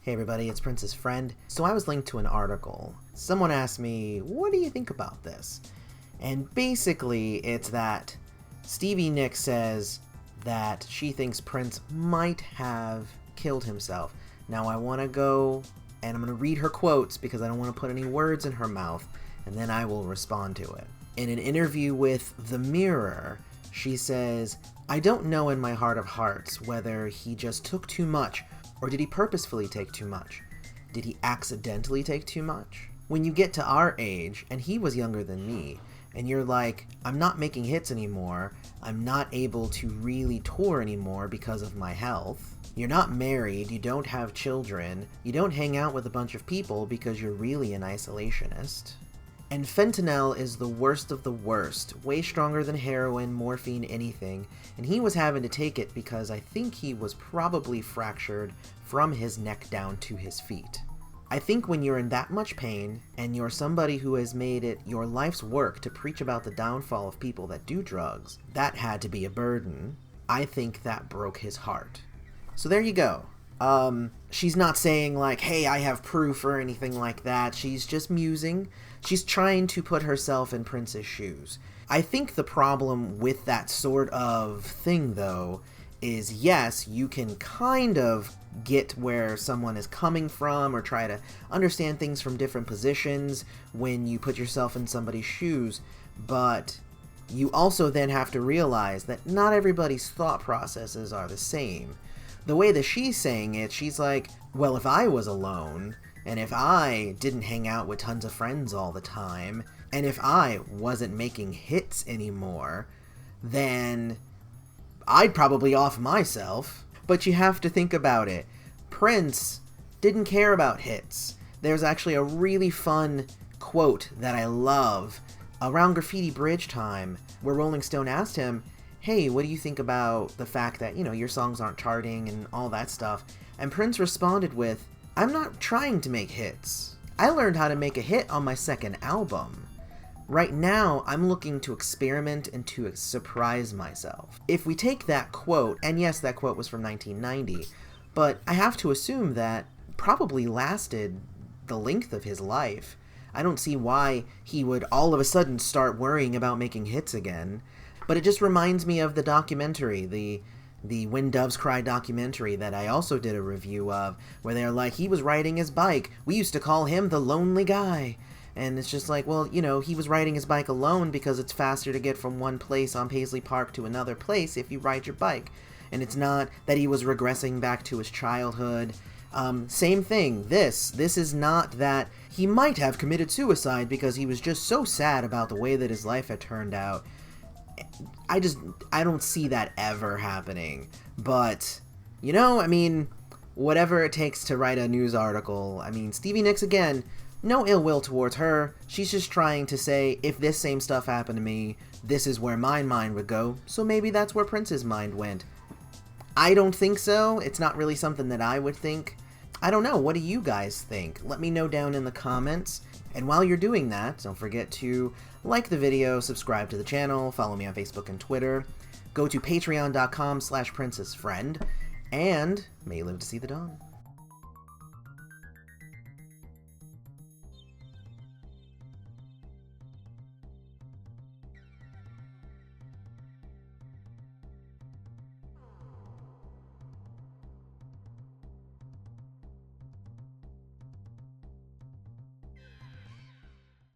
Hey everybody, it's Prince's friend. So I was linked to an article. Someone asked me, what do you think about this? And basically, it's that Stevie Nicks says that she thinks Prince might have killed himself. Now I want to go and I'm going to read her quotes because I don't want to put any words in her mouth, and then I will respond to it. In an interview with The Mirror, she says, "I don't know in my heart of hearts whether he just took too much or did he purposefully take too much? Did he accidentally take too much? When you get to our age, and he was younger than me, and you're like, I'm not making hits anymore, I'm not able to really tour anymore because of my health. You're not married, you don't have children, you don't hang out with a bunch of people because you're really an isolationist. And fentanyl is the worst of the worst, way stronger than heroin, morphine, anything, and he was having to take it because I think he was probably fractured from his neck down to his feet. I think when you're in that much pain, and you're somebody who has made it your life's work to preach about the downfall of people that do drugs, that had to be a burden. I think that broke his heart." So there you go. She's not saying like, hey, I have proof or anything like that. She's just musing. She's trying to put herself in Prince's shoes. I think the problem with that sort of thing, though, is yes, you can kind of get where someone is coming from or try to understand things from different positions when you put yourself in somebody's shoes, but you also then have to realize that not everybody's thought processes are the same. The way that she's saying it, she's like, well, if I was alone, and if I didn't hang out with tons of friends all the time, and if I wasn't making hits anymore, then I'd probably off myself. But you have to think about it. Prince didn't care about hits. There's actually a really fun quote that I love around Graffiti Bridge time, where Rolling Stone asked him, hey, what do you think about the fact that, your songs aren't charting and all that stuff? And Prince responded with, I'm not trying to make hits. I learned how to make a hit on my second album. Right now, I'm looking to experiment and to surprise myself. If we take that quote, and yes, that quote was from 1990, but I have to assume that probably lasted the length of his life. I don't see why he would all of a sudden start worrying about making hits again. But it just reminds me of the documentary, the When Doves Cry documentary that I also did a review of, where they're like, he was riding his bike. We used to call him the lonely guy. And it's just like, well, he was riding his bike alone because it's faster to get from one place on Paisley Park to another place if you ride your bike. And it's not that he was regressing back to his childhood. Same thing. This is not that he might have committed suicide because he was just so sad about the way that his life had turned out. I don't see that ever happening. But, whatever it takes to write a news article. Stevie Nicks, again, no ill will towards her. She's just trying to say, if this same stuff happened to me, this is where my mind would go. So maybe that's where Prince's mind went. I don't think so. It's not really something that I would think. I don't know. What do you guys think? Let me know down in the comments. And while you're doing that, don't forget to like the video, subscribe to the channel, follow me on Facebook and Twitter, go to patreon.com/princessfriend, and may you live to see the dawn.